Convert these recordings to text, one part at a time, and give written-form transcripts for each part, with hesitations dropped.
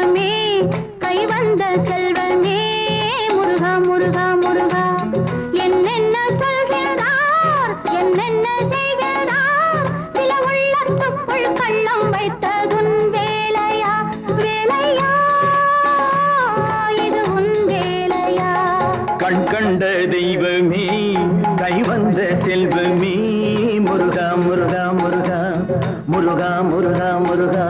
தெய்வமே கை வந்த செல்வமே முருகா முருகா முருகா என்னென்ன சொல்கிறார் என்னென்ன செய்கிறார் சில உள்ளத்துக்குள் கள்ளம் வைத்ததுன் வேலையா வேலையா இது உன் வேலையா கண் கண்ட தெய்வமே கை வந்த செல்வமே முருகா முருகா முருகா முருகா முருகா முருகா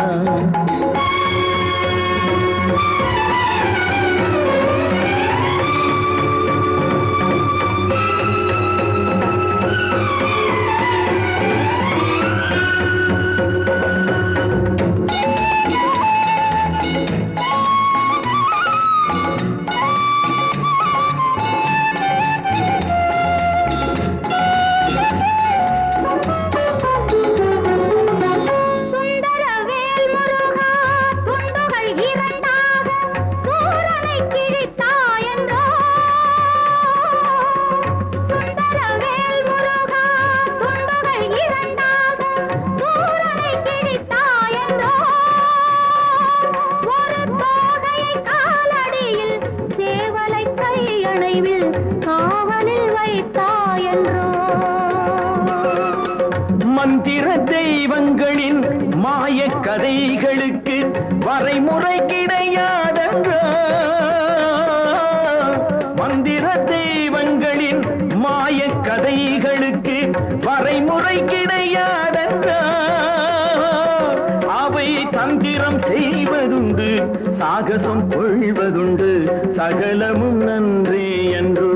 மந்திர தெய்வங்களின் மாய கதைகளுக்கு வரைமுறை கிடையாதென்றோ மந்திர தெய்வங்களின் மாய கதைகளுக்கு வரைமுறை கிடையாதென்றோ அவை தந்திரம் செய்வதுண்டு சாகசம் கொள்வதுண்டு சகலமும் நன்றே என்றோ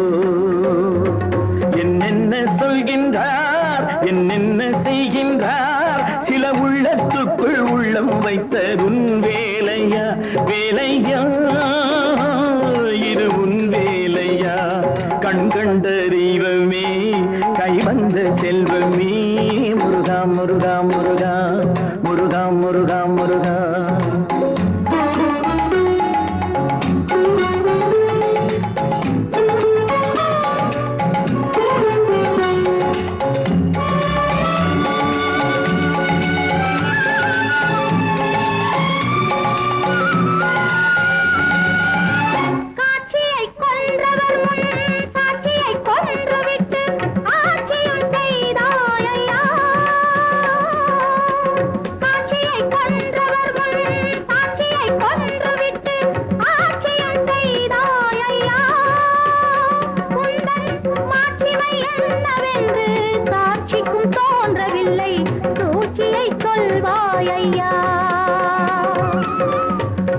என்னென்ன சொல்கின்றார் என்னென்ன செய்கின்றார் சில உள்ளத்துக்குள் உள்ளம் வைத்ததுன் வேலையா வேலையா இது உன் வேலையா கண் கண்ட தெய்வமே கை வந்த செல்வமே முருகா முருகா முருகா முருகா முருகா முருகா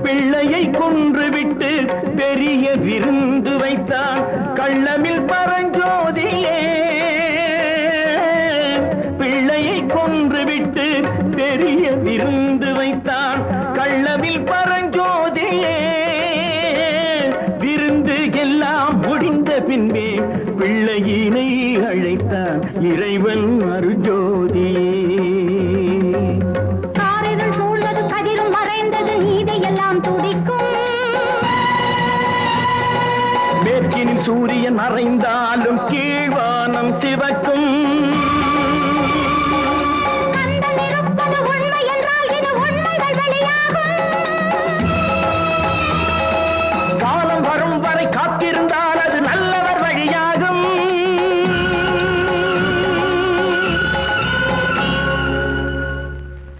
பிள்ளையை கொன்றுவிட்டு பெரிய விருந்து வைத்தான் கள்ளமில் பரஞ்சோதியே பிள்ளையை கொன்றுவிட்டு பெரிய விருந்து வைத்தான் கள்ளமில் பரஞ்சோதியே விருந்து எல்லாம் முடிந்த பின்பே பிள்ளையினை அழைத்தான் இறைவன் அருஜோதியே மேற்கினில் சூரியன் மறைந்தாலும் கீழ்வானம் சிவக்கும்